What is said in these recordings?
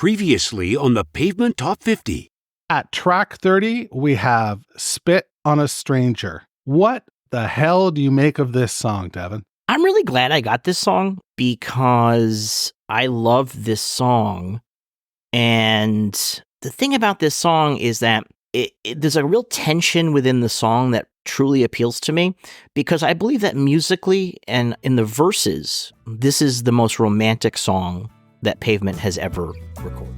Previously on the Pavement Top 50. At track 30, we have Spit on a Stranger. What the hell do you make of this song, Devin? I'm really glad I got this song because I love this song. And the thing about this song is that there's a real tension within the song that truly appeals to me because I believe that musically and in the verses, this is the most romantic song that Pavement has ever recorded.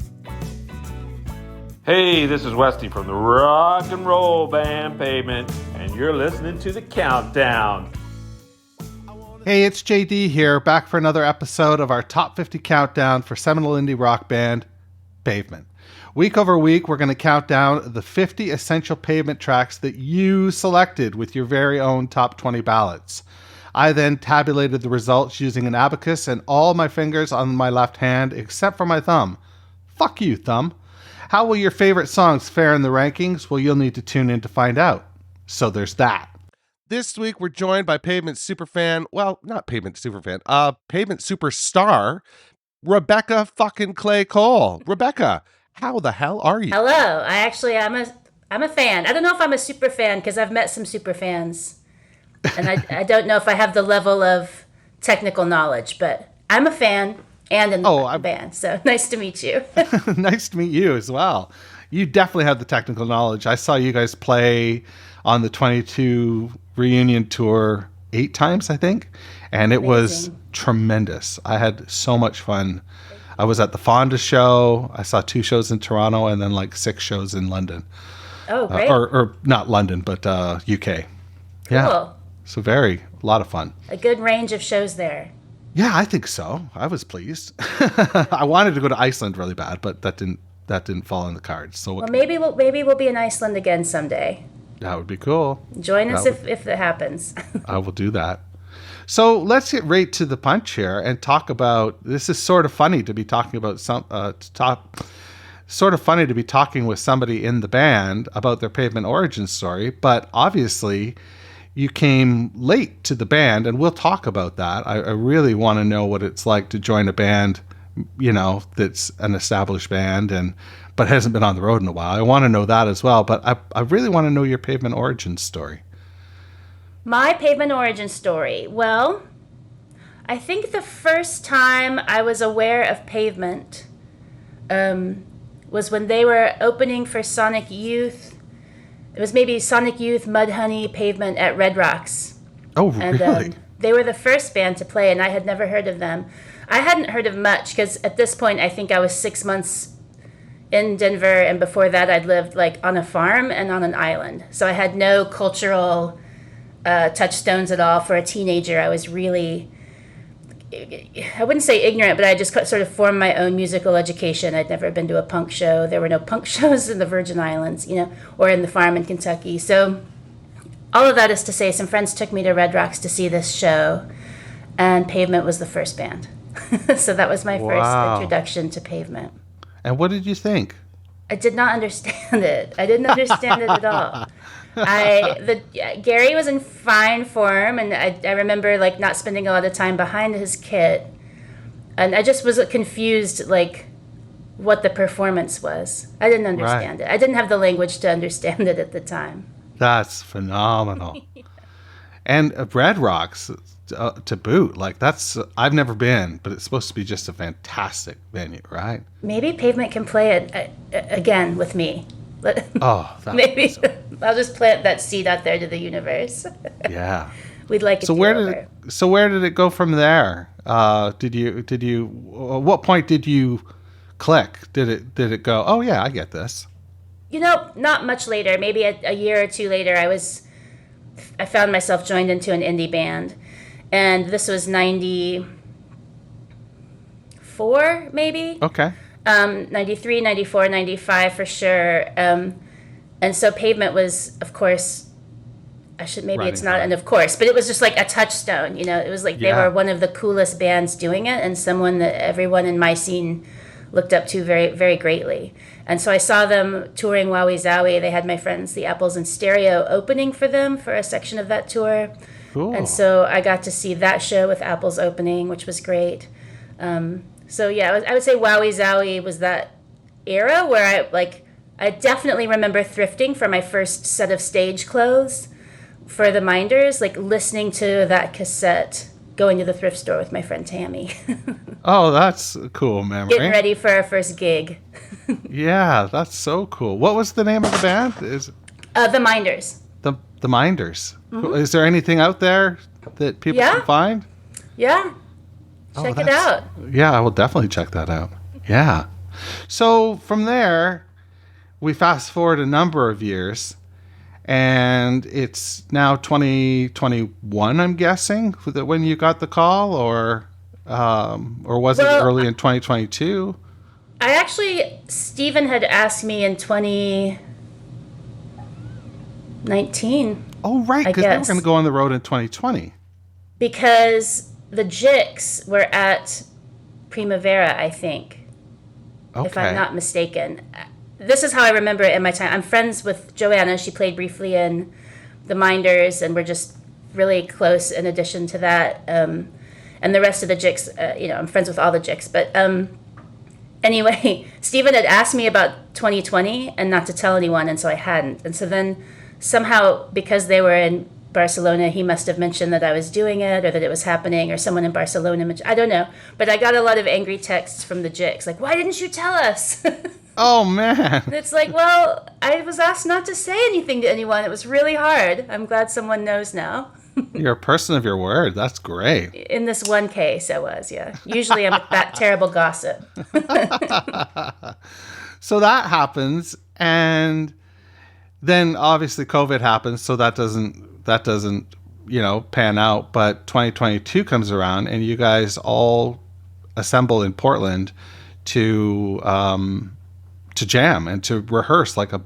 Hey, this is Westy from the rock and roll band Pavement, and you're listening to The Countdown. Hey, it's JD here, back for another episode of our Top 50 Countdown for Seminole Indie Rock Band Pavement. Week over week, we're going to count down the 50 essential Pavement tracks that you selected with your very own top 20 ballads. I then tabulated the results using an abacus and all my fingers on my left hand except for my thumb. Fuck you, thumb. How will your favorite songs fare in the rankings? Well, you'll need to tune in to find out. So there's that. This week, we're joined by Pavement superfan, well, not Pavement superfan, Pavement superstar, Rebecca fucking Clay Cole. Rebecca, how the hell are you? Hello. I'm a fan. I don't know if I'm a super fan because I've met some super fans. And I don't know if I have the level of technical knowledge, but I'm a fan and in the band. So nice to meet you. Nice to meet you as well. You definitely have the technical knowledge. I saw you guys play on the 22 reunion tour 8 times, I think. And it was tremendous. I had so much fun. I was at the Fonda show. I saw 2 shows in Toronto and then like 6 shows in London. Oh, great. Or not London, but UK. Cool. Yeah. So a lot of fun. A good range of shows there. Yeah, I think so. I was pleased. I wanted to go to Iceland really bad, but that didn't fall in the cards. So well, maybe we'll be in Iceland again someday. That would be cool. Join us if it happens. I will do that. So let's get right to the punch here and talk about. This is sort of funny to be talking about sort of funny to be talking with somebody in the band about their Pavement Origins story, but obviously you came late to the band, and we'll talk about that. I really want to know what it's like to join a band, that's an established band but hasn't been on the road in a while. I want to know that as well, but I really want to know your Pavement Origins story. My Pavement Origins story. Well, I think the first time I was aware of Pavement was when they were opening for Sonic Youth. It was maybe Sonic Youth Mudhoney Pavement at Red Rocks. Oh, really? And they were the first band to play, and I had never heard of them. I hadn't heard of much because at this point I think I was 6 months in Denver, and before that I'd lived like on a farm and on an island. So I had no cultural touchstones at all. For a teenager, I was really, I wouldn't say ignorant, but I just sort of formed my own musical education. I'd never been to a punk show. There were no punk shows in the Virgin Islands, or in the farm in Kentucky. So all of that is to say, some friends took me to Red Rocks to see this show, and Pavement was the first band. So that was my first introduction to Pavement. And what did you think? I did not understand it. I didn't understand it at all. Gary was in fine form, and I remember like not spending a lot of time behind his kit, and I just was confused like what the performance was. I didn't understand it. I didn't have the language to understand it at the time. That's phenomenal. And Red Rocks to boot, like I've never been, but it's supposed to be just a fantastic venue, right? Maybe Pavement can play it again with me. Maybe I'll just plant that seed out there to the universe. Yeah, we'd like it. So where did it go from there? Did you? At what point did you click? Did it go? Oh yeah, I get this. Not much later. Maybe a year or 2 later, I found myself joined into an indie band, and this was 94, maybe. Okay. 93, 94, 95 for sure. And so Pavement was, of course, it's not an of course, but it was just like a touchstone, It was like they were one of the coolest bands doing it, and someone that everyone in my scene looked up to very, very greatly. And so I saw them touring Wowie Zowie. They had my friends, the Apples in Stereo, opening for them for a section of that tour. Cool. And so I got to see that show with Apples opening, which was great. So yeah, I would say Wowie Zowie was that era where I definitely remember thrifting for my first set of stage clothes for the Minders, like listening to that cassette, going to the thrift store with my friend Tammy. Oh, that's a cool memory. Getting ready for our first gig. Yeah, that's so cool. What was the name of the band? The Minders. The Minders. Is there anything out there that people can find? Yeah. Check it out. Yeah, I will definitely check that out. Yeah. So from there, we fast forward a number of years, and it's now 2021, I'm guessing, when you got the call, or was it early in 2022? Steven had asked me in 2019. Oh, right, because they were going to go on the road in 2020. Because the Jicks were at Primavera, I think, if I'm not mistaken. This is how I remember it in my time. I'm friends with Joanna. She played briefly in the Minders, and we're just really close in addition to that. And the rest of the Jicks, I'm friends with all the Jicks. But anyway, Stephen had asked me about 2020 and not to tell anyone, and so I hadn't. And so then somehow, because they were in Barcelona, he must have mentioned that I was doing it or that it was happening, or someone in Barcelona mentioned, I don't know. But I got a lot of angry texts from the Jicks, like, why didn't you tell us? Oh, man. It's like, well, I was asked not to say anything to anyone. It was really hard. I'm glad someone knows now. You're a person of your word. That's great. In this one case, I was, yeah. Usually I'm that terrible gossip. So that happens, and then obviously COVID happens, so that doesn't pan out. But 2022 comes around, and you guys all assemble in Portland to jam and to rehearse like a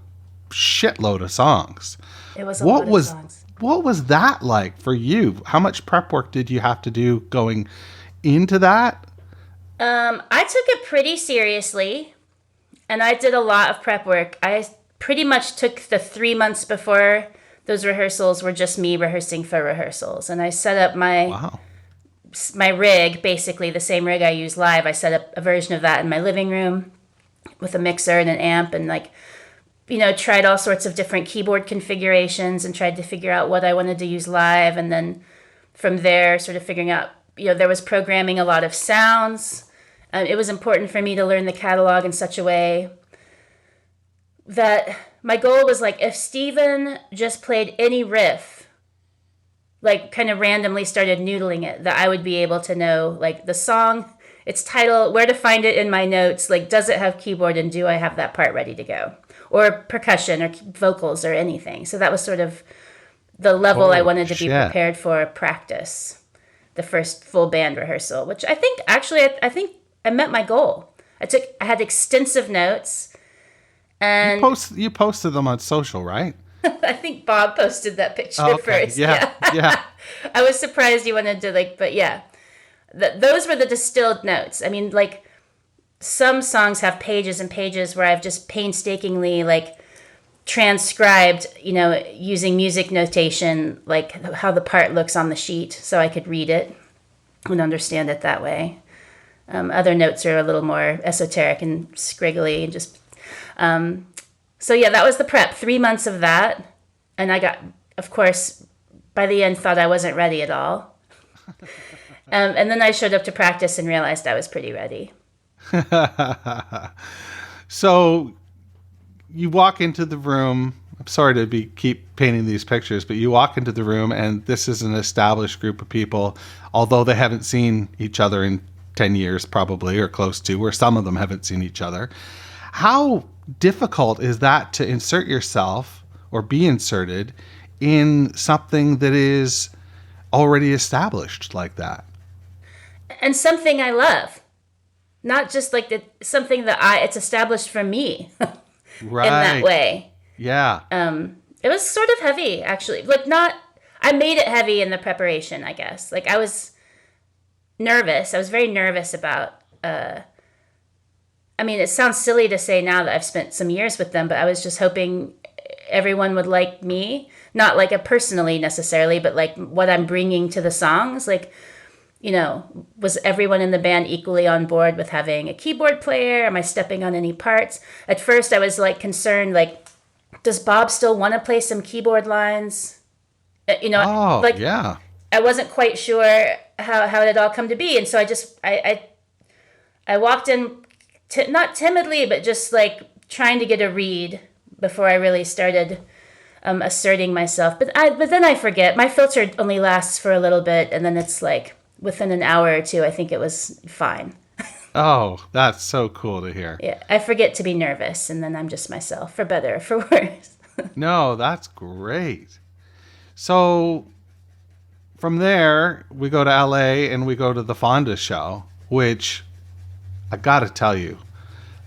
shitload of songs. It was a lot of songs. What was that like for you? How much prep work did you have to do going into that? I took it pretty seriously, and I did a lot of prep work. I pretty much took the 3 months before those rehearsals were just me rehearsing for rehearsals. And I set up my rig, basically the same rig I use live. I set up a version of that in my living room with a mixer and an amp, and tried all sorts of different keyboard configurations and tried to figure out what I wanted to use live. And then from there, sort of figuring out, there was programming a lot of sounds. It was important for me to learn the catalog in such a way that my goal was like, if Steven just played any riff, like kind of randomly started noodling it, that I would be able to know like the song, its title, where to find it in my notes, like does it have keyboard and do I have that part ready to go? Or percussion or vocals or anything. So that was sort of the level I wanted to be prepared for practice, the first full band rehearsal, which I think I met my goal. I had extensive notes. And you posted them on social, right? I think Bob posted that picture first. Yeah. I was surprised he wanted to but yeah. Those were the distilled notes. I mean, like, some songs have pages and pages where I've just painstakingly transcribed, using music notation, like how the part looks on the sheet so I could read it and understand it that way. Other notes are a little more esoteric and scriggly and just... So yeah, that was the prep, 3 months of that. And I got, of course, by the end thought I wasn't ready at all. And then I showed up to practice and realized I was pretty ready. So you walk into the room. I'm sorry to keep painting these pictures, but you walk into the room and this is an established group of people, although they haven't seen each other in 10 years probably, or close to, or some of them haven't seen each other. How difficult is that to insert yourself or be inserted in something that is already established like that? And something I love. Not just something that it's established for me right. in that way. Yeah. It was sort of heavy, actually. I made it heavy in the preparation, I guess. I was nervous. I was very nervous about, it sounds silly to say now that I've spent some years with them, but I was just hoping everyone would like me. Not personally necessarily, but what I'm bringing to the songs. was everyone in the band equally on board with having a keyboard player? Am I stepping on any parts? At first I was like concerned, like, does Bob still want to play some keyboard lines? Yeah. I wasn't quite sure how it had all come to be. And so I walked in, not timidly, but just like trying to get a read before I really started asserting myself. But then I forget. My filter only lasts for a little bit, and then it's like within an hour or two, I think it was fine. Oh, that's so cool to hear. Yeah, I forget to be nervous, and then I'm just myself, for better or for worse. No, that's great. So from there, we go to LA and we go to the Fonda show, which I got to tell you,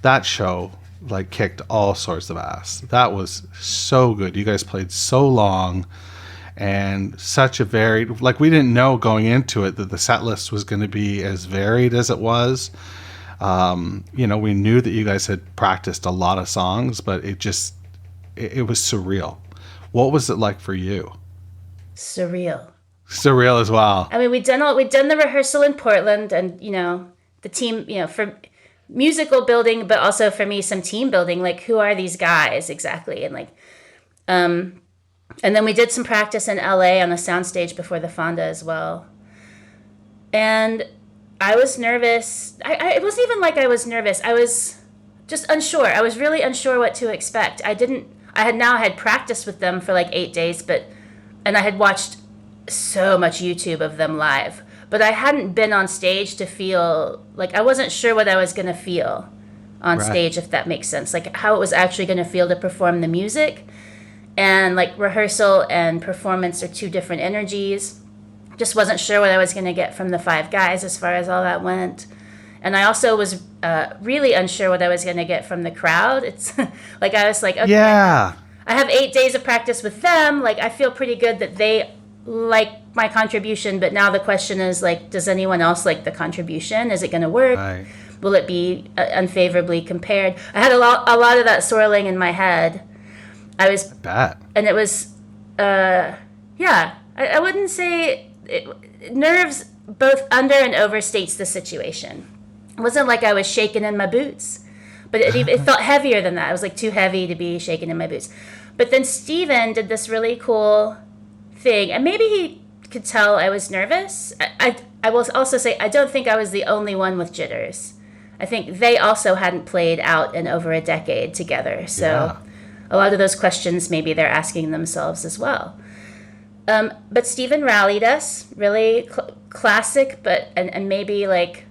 that show like kicked all sorts of ass. That was so good. You guys played so long and such a varied, like we didn't know going into it that the set list was going to be as varied as it was. We knew that you guys had practiced a lot of songs, but it was surreal. What was it like for you? Surreal as well. I mean, we'd done the rehearsal in Portland, and the team, for musical building, but also for me some team building. Like, who are these guys exactly? And like, and then we did some practice in LA on the soundstage before the Fonda as well. And I was nervous. It wasn't even like I was nervous. I was just unsure. I was really unsure what to expect. I had practiced with them for like 8 days, and I had watched so much YouTube of them live, but I hadn't been on stage to feel like, I wasn't sure what I was going to feel on stage, if that makes sense. Like how it was actually going to feel to perform the music. And like rehearsal and performance are two different energies. Just wasn't sure what I was going to get from the five guys as far as all that went. And I also was really unsure what I was going to get from the crowd. It's like, I was like, okay, yeah, I have 8 days of practice with them. Like, I feel pretty good that they like my contribution. But now the question is, like, does anyone else like the contribution? Is it going to work? Right. Will it be unfavorably compared? I had a lot of that swirling in my head. I bet. And it was, I wouldn't say nerves both under and overstates the situation. It wasn't like I was shaking in my boots, but it felt heavier than that. It was like too heavy to be shaking in my boots. But then Steven did this really cool thing, and maybe he could tell I was nervous. I will also say, I don't think I was the only one with jitters. I think they also hadn't played out in over a decade together. So a lot of those questions maybe they're asking themselves as well. But Steven rallied us, really classic, and maybe like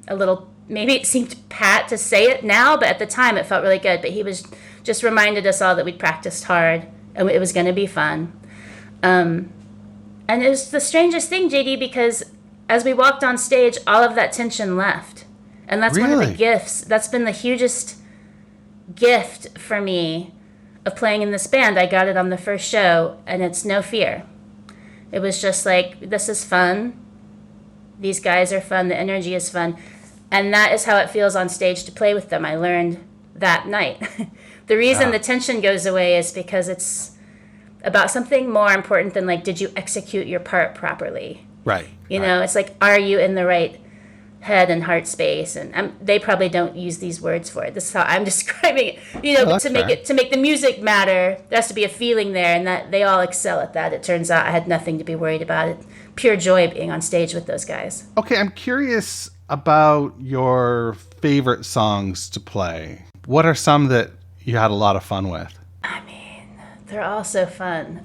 a little, maybe it seemed pat to say it now, but at the time it felt really good. But he was just reminded us all that we'd practiced hard and it was going to be fun. And it was the strangest thing, JD, because as we walked on stage, all of that tension left. And that's one of the gifts. That's been the hugest gift for me of playing in this band. I got it on the first show, and it's no fear. It was just like, this is fun. These guys are fun. The energy is fun. And that is how it feels on stage to play with them. I learned that night. The reason the tension goes away is because it's about something more important than like, did you execute your part properly? Right. You know, it's like, are you in the right head and heart space? And they probably don't use these words for it. This is how I'm describing it. You know, but to make the music matter, there has to be a feeling there, and that they all excel at that. It turns out I had nothing to be worried about. It pure joy being on stage with those guys. Okay, I'm curious about your favorite songs to play. What are some that you had a lot of fun with? I mean, they're all so fun.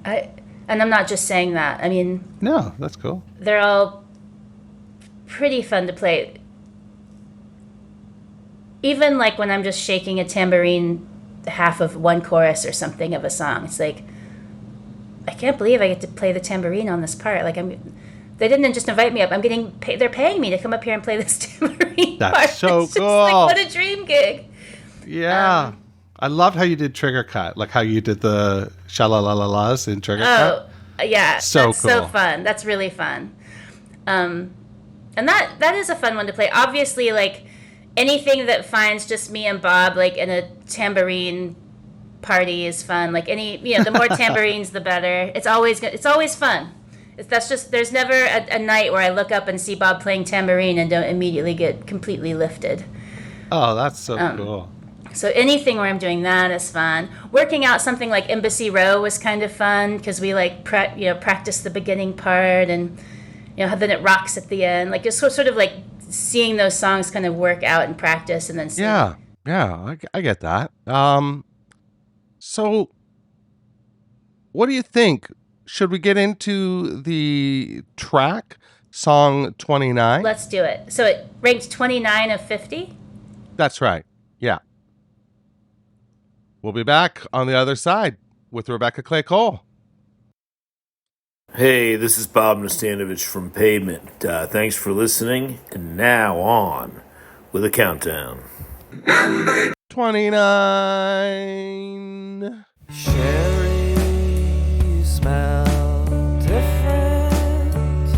And I'm not just saying that. I mean, no, that's cool. They're all pretty fun to play. Even like when I'm just shaking a tambourine half of one chorus or something of a song, it's like, I can't believe I get to play the tambourine on this part. Like they didn't just invite me up. I'm getting paid. They're paying me to come up here and play this tambourine part. That's so it's cool. Just like, what a dream gig. Yeah. I loved how you did Trigger Cut, like how you did the sha-la-la-la-las in Trigger Cut. Oh, yeah. So that's cool. So fun. That's really fun. And that is a fun one to play. Obviously, like anything that finds just me and Bob like in a tambourine party is fun. Like the more tambourines, the better. It's always fun. That's just, there's never a night where I look up and see Bob playing tambourine and don't immediately get completely lifted. Oh, that's so cool. So anything where I'm doing that is fun. Working out something like Embassy Row was kind of fun because we like practice the beginning part, and then it rocks at the end. Like, it's sort of like seeing those songs kind of work out and practice and then sing. Yeah, I get that. So what do you think? Should we get into the track, song 29? Let's do it. So it ranked 29 of 50? That's right. Yeah. We'll be back on the other side with Rebecca Clay Cole. Hey, this is Bob Nastanovich from Pavement. Thanks for listening. And now on with a countdown. 29. Sherry, you smell different.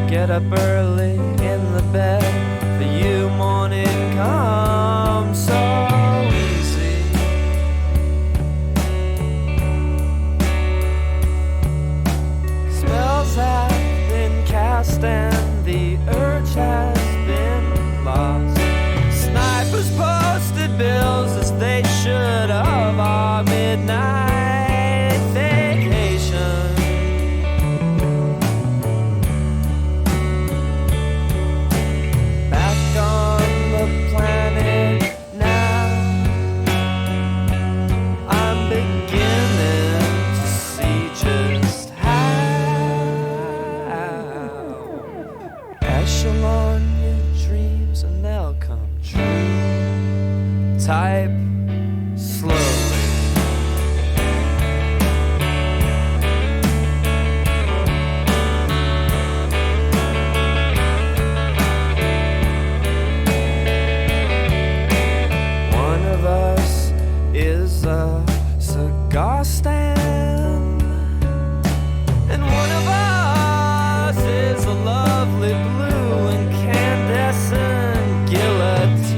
Get up early in the bed. For you, morning comes so easy. Spells have been cast and the urge has been lost. Snipers posted bills as they should of our midnight vacation. Back on the planet now, I'm beginning to see just how. Echelon your dreams and they'll come true. Type slowly. One of us is a cigar stand, and one of us is a lovely blue incandescent guillotine.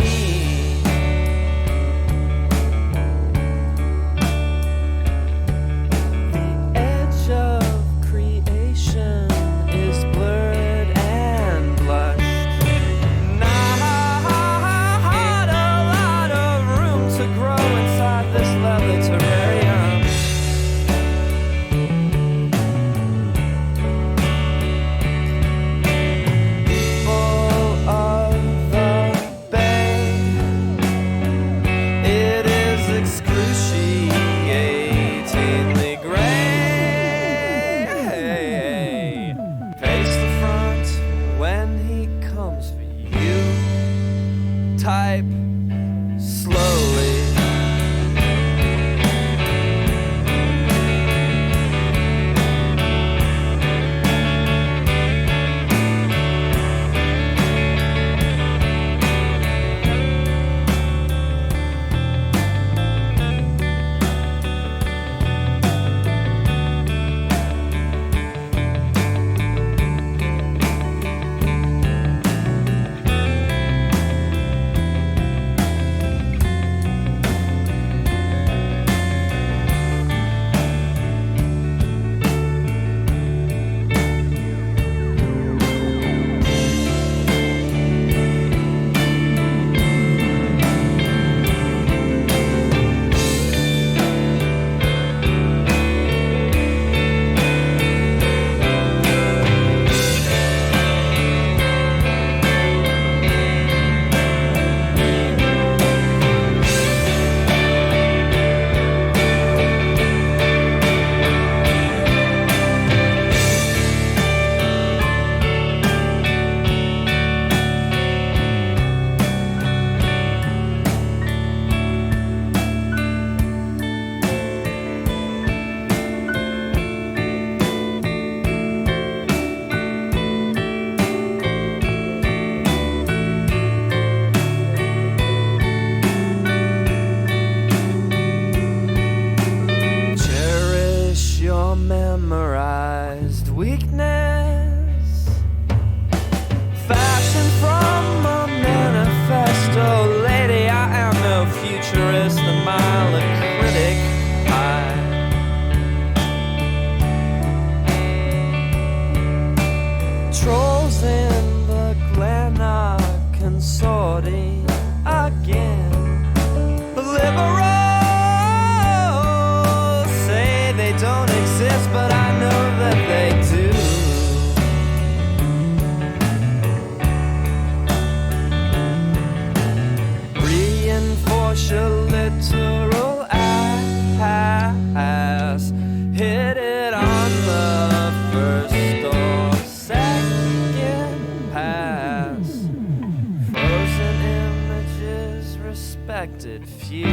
respected few.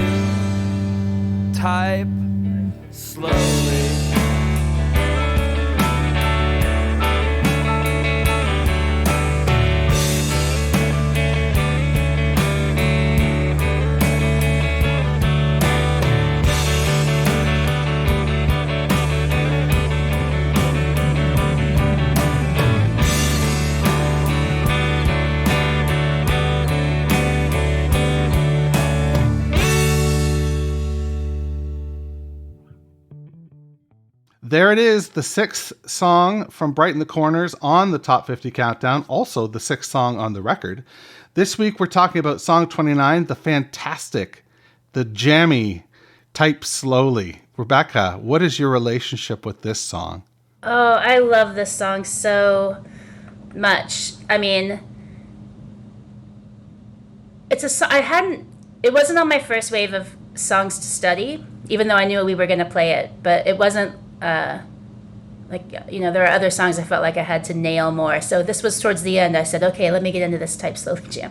Type slowly. There it is, the sixth song from Brighten the Corners on the Top 50 Countdown, also the sixth song on the record. This week we're talking about song 29, the fantastic, the jammy, Type Slowly. Rebecca, what is your relationship with this song? Oh, I love this song so much. I mean, it wasn't on my first wave of songs to study, even though I knew we were going to play it, but it wasn't there are other songs I felt like I had to nail more. So this was towards the end. I said, okay, let me get into this Type Slowly jam.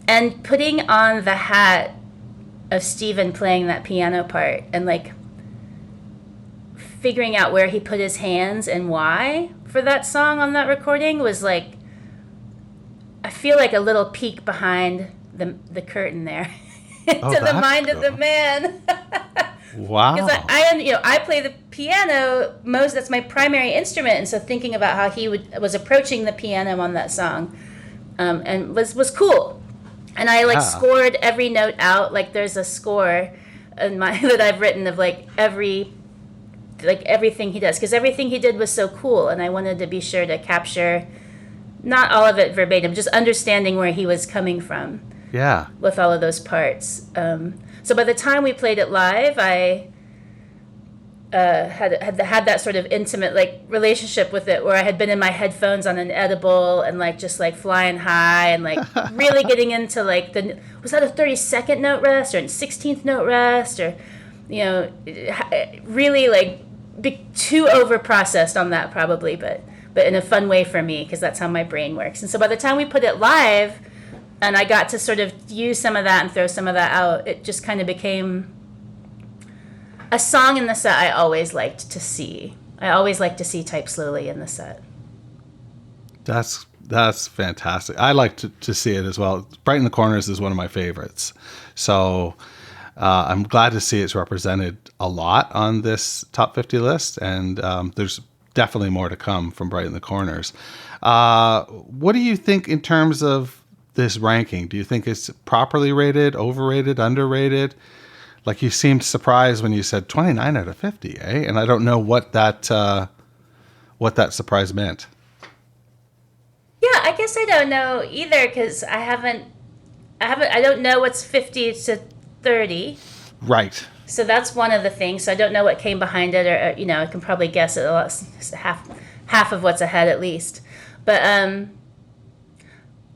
And putting on the hat of Steven playing that piano part and like figuring out where he put his hands and why for that song on that recording was like, I feel like a little peek behind the curtain there into the mind of the man. Wow. Because I play the piano that's my primary instrument, and so thinking about how he was approaching the piano on that song, and was cool. And I scored every note out. Like there's a score in that I've written of everything he does, because everything he did was so cool, and I wanted to be sure to capture not all of it verbatim, just understanding where he was coming from. Yeah. With all of those parts. So by the time we played it live, I had that sort of intimate relationship with it, where I had been in my headphones on an edible and just flying high and really getting into was that a 32nd note rest or a 16th note rest, or really too over processed on that probably, but in a fun way for me, because that's how my brain works. And so by the time we put it live, and I got to sort of use some of that and throw some of that out, it just kind of became a song in the set I always liked to see. I always like to see Type Slowly in the set. That's fantastic. I like to see it as well. Brighten the Corners is one of my favorites. So I'm glad to see it's represented a lot on this Top 50 list, and there's definitely more to come from Brighten the Corners. What do you think in terms of this ranking? Do you think it's properly rated, overrated, underrated? Like, you seemed surprised when you said 29 out of 50, eh? And I don't know what that surprise meant. Yeah, I guess I don't know either, because I don't know what's 50 to 30. Right. So that's one of the things. So I don't know what came behind it, or I can probably guess it. Half of what's ahead at least. But I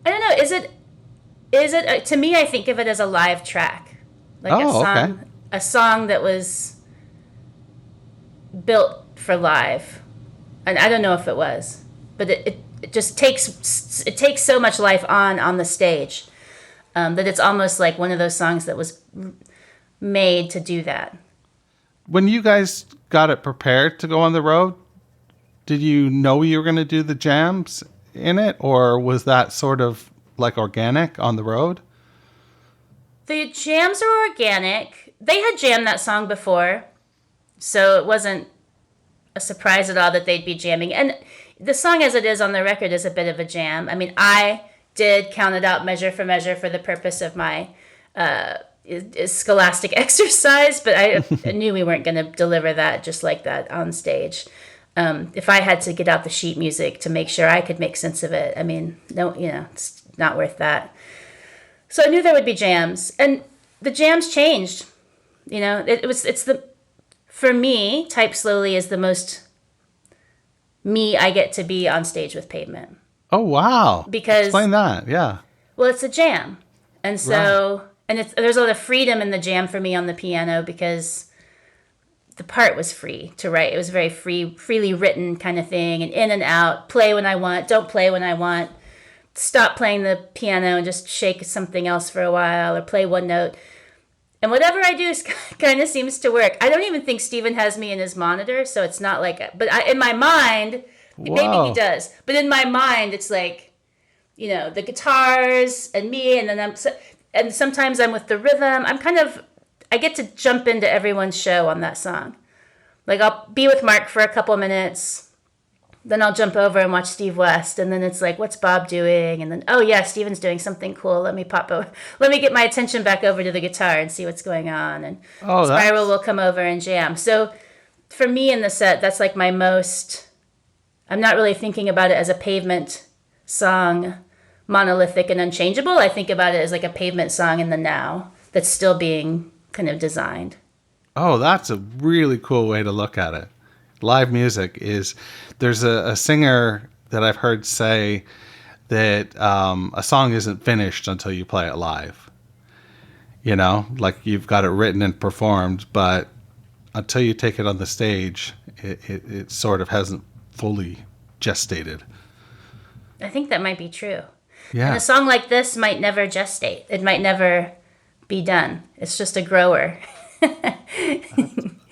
don't know. Is it to me, I think of it as a live track, a song that was built for live, and I don't know if it was, but it just takes so much life on the stage that it's almost like one of those songs that was made to do that. When you guys got it prepared to go on the road, did you know you were going to do the jams in it, or was that sort of organic on the road? The jams are organic. They had jammed that song before, so it wasn't a surprise at all that they'd be jamming. And the song as it is on the record is a bit of a jam. I mean, I did count it out measure for measure for the purpose of my scholastic exercise, but I knew we weren't going to deliver that just like that on stage. If I had to get out the sheet music to make sure I could make sense of it, I mean, no, it's not worth that. So I knew there would be jams, and the jams changed. For me, Type Slowly is the most me I get to be on stage with Pavement. Oh, wow. Because explain that. Yeah. Well, it's a jam. And so, right. And there's a lot of freedom in the jam for me on the piano, because the part was free to write. It was very freely written kind of thing, and in and out, play when I want, don't play when I want. stop playing the piano and just shake something else for a while or play one note. And whatever I do kind of seems to work. I don't even think Steven has me in his monitor, so it's not like, in my mind, maybe he does. But in my mind, it's like, the guitars and me, and then and sometimes I'm with the rhythm. I get to jump into everyone's show on that song. Like I'll be with Mark for a couple minutes, then I'll jump over and watch Steve West, and then it's like, what's Bob doing? And then, oh yeah, Steven's doing something cool. Let me get my attention back over to the guitar and see what's going on. And Spiral will come over and jam. So for me in the set, that's like my most, I'm not really thinking about it as a Pavement song, monolithic and unchangeable. I think about it as like a Pavement song in the now that's still being kind of designed. Oh, that's a really cool way to look at it. Live music is, there's a singer that I've heard say that a song isn't finished until you play it live. Like you've got it written and performed, but until you take it on the stage, it sort of hasn't fully gestated. I think that might be true. Yeah. And a song like this might never gestate. It might never be done. It's just a grower.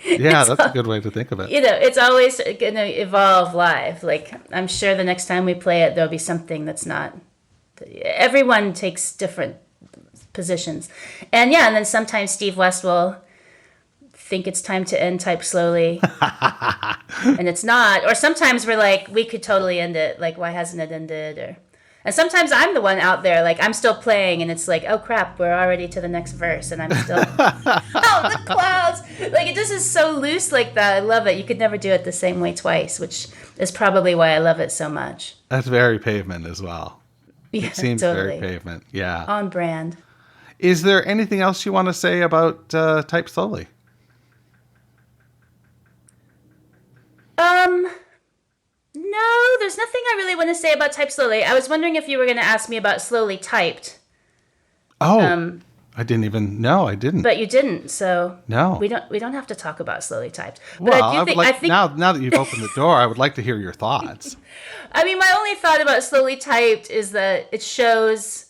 Yeah, that's a good way to think of it. It's always going to evolve live. Like, I'm sure the next time we play it, there'll be something that's not... Everyone takes different positions. And then sometimes Steve West will think it's time to end Type Slowly. And it's not. Or sometimes we're like, we could totally end it. Like, why hasn't it ended? And sometimes I'm the one out there, like, I'm still playing, and it's like, oh, crap, we're already to the next verse, and I'm still, oh, the clouds. Like, it just is so loose like that. I love it. You could never do it the same way twice, which is probably why I love it so much. That's very Pavement as well. Yeah, it seems totally. very Pavement, yeah. On brand. Is there anything else you want to say about Type Slowly? No, there's nothing I really want to say about Type Slowly. I was wondering if you were going to ask me about Slowly Typed. Oh, I didn't even. No, I didn't. But you didn't, so no, we don't have to talk about Slowly Typed. But well, I think now that you've opened the door, I would like to hear your thoughts. I mean, my only thought about Slowly Typed is that it shows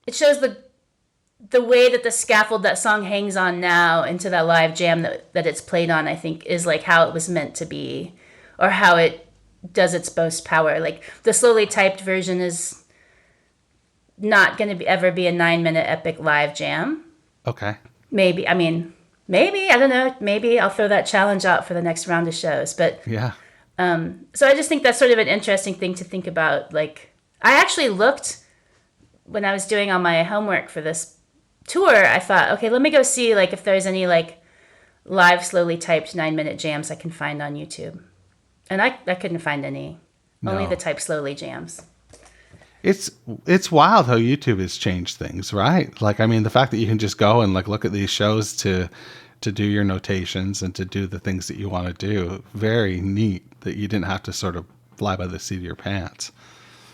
the way that the scaffold that song hangs on now into that live jam that it's played on, I think, is like how it was meant to be, or how it does its most power. Like, the Slowly Typed version is not going to ever be a 9-minute epic live jam. Okay. Maybe, I don't know. Maybe I'll throw that challenge out for the next round of shows. But yeah. So I just think that's sort of an interesting thing to think about. Like, I actually looked when I was doing all my homework for this tour. I thought, okay, let me go see like if there's any like live Slowly Typed 9-minute jams I can find on YouTube. And I couldn't find any. No. Only the Type Slowly jams. It's wild how YouTube has changed things, right? Like, I mean, the fact that you can just go and like look at these shows to do your notations and to do the things that you want to do. Very neat that you didn't have to sort of fly by the seat of your pants.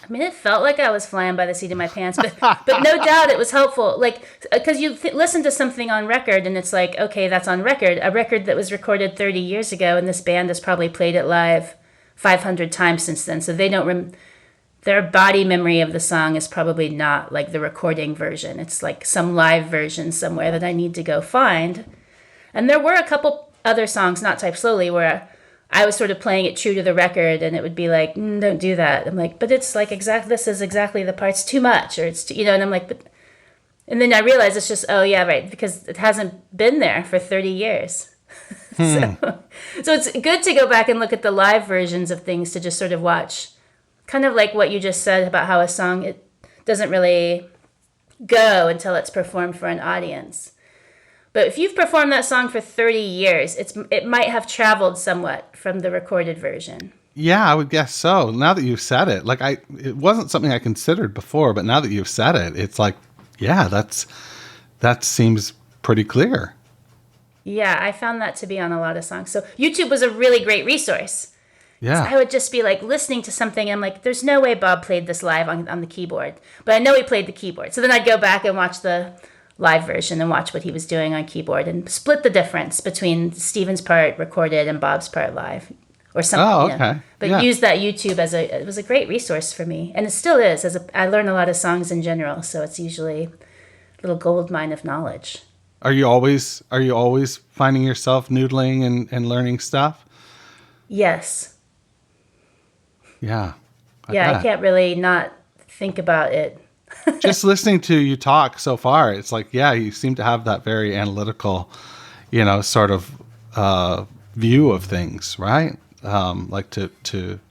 I mean, it felt like I was flying by the seat of my pants, but no doubt it was helpful. Like, because you listen to something on record and it's like, okay, that's on record. A record that was recorded 30 years ago, and this band has probably played it live 500 times since then. So they don't their body memory of the song is probably not like the recording version. It's like some live version somewhere that I need to go find. And there were a couple other songs, not Type Slowly, where I was sort of playing it true to the record, and it would be like, don't do that. I'm like, but it's like this is exactly the part's too much, or it's too, and I'm like, but, and then I realized it's just, oh yeah, right, because it hasn't been there for 30 years. So it's good to go back and look at the live versions of things to just sort of watch, kind of like what you just said about how a song, it doesn't really go until it's performed for an audience. But if you've performed that song for 30 years, it might have traveled somewhat from the recorded version. Yeah, I would guess so. Now that you've said it, like it wasn't something I considered before, but now that you've said it, it's like, yeah, that seems pretty clear. Yeah, I found that to be on a lot of songs. So YouTube was a really great resource. Yeah. So I would just be like listening to something and I'm like, there's no way Bob played this live on the keyboard. But I know he played the keyboard. So then I'd go back and watch the live version and watch what he was doing on keyboard and split the difference between Steven's part recorded and Bob's part live. or something. Oh, you know. okay. But Yeah. use that YouTube it was a great resource for me, and it still is. I learn a lot of songs in general, so it's usually a little gold mine of knowledge. Are you always finding yourself noodling and learning stuff? Yes. Yeah. I bet. can't really not think about it. Just listening to you talk so far, it's like, yeah, you seem to have that very analytical, sort of view of things, right? Like to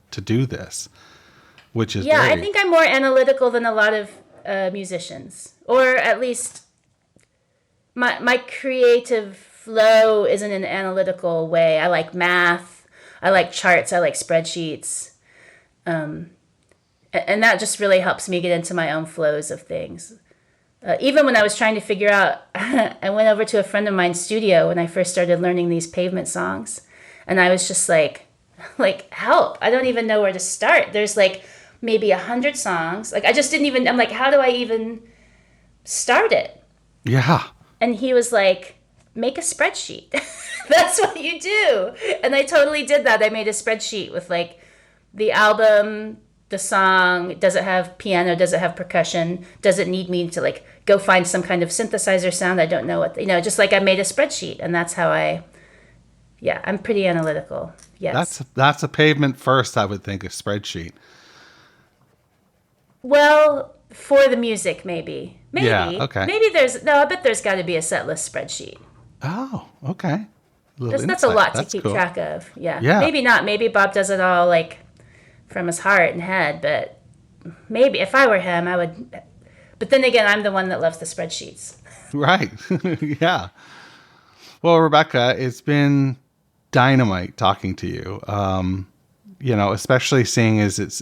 do this, which is I think I'm more analytical than a lot of musicians, or at least my creative flow isn't an analytical way. I like math, I like charts, I like spreadsheets. And that just really helps me get into my own flows of things. Even when I was trying to figure out, I went over to a friend of mine's studio when I first started learning these Pavement songs. And I was just like, help, I don't even know where to start. There's like maybe 100 songs. Like I just didn't even, I'm like, how do I even start it? Yeah. And he was like, make a spreadsheet. That's what you do. And I totally did that. I made a spreadsheet with like the album, the song, does it have piano, does it have percussion, does it need me to like go find some kind of synthesizer sound? I don't know what, just like I made a spreadsheet, and that's how I'm pretty analytical. Yes. That's a Pavement first, I would think, a spreadsheet. Well, for the music, maybe. Yeah, okay. Maybe I bet there's got to be a set list spreadsheet. Oh, okay. That's a lot to keep track of. Yeah. Maybe not. Maybe Bob does it all like from his heart and head, but maybe if I were him, I would. But then again, I'm the one that loves the spreadsheets. Right. Yeah. Well, Rebecca, it's been dynamite talking to you. Especially seeing as it's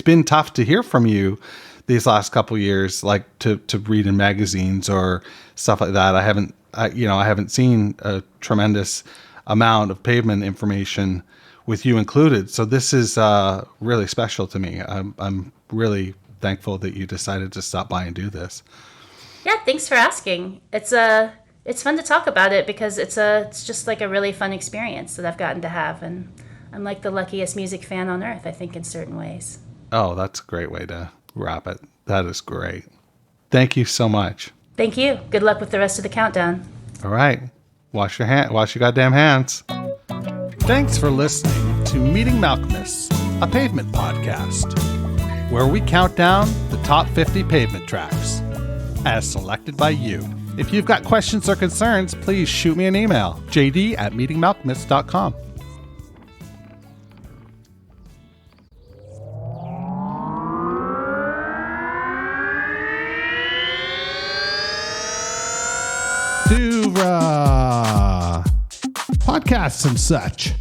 been tough to hear from you these last couple years, like to read in magazines or stuff like that. I haven't seen a tremendous amount of Pavement information with you included. So this is really special to me. I'm really thankful that you decided to stop by and do this. Yeah, thanks for asking. It's fun to talk about it because it's just like a really fun experience that I've gotten to have, and I'm like the luckiest music fan on earth, I think, in certain ways. Oh, that's a great way to wrap it. That is great. Thank you so much. Thank you. Good luck with the rest of the countdown. All right. Wash your goddamn hands. Thanks for listening to Meeting Malcolmus, a Pavement podcast, where we count down the top 50 Pavement tracks, as selected by you. If you've got questions or concerns, please shoot me an email, jd@meetingmalcolmus.com. To podcasts and such.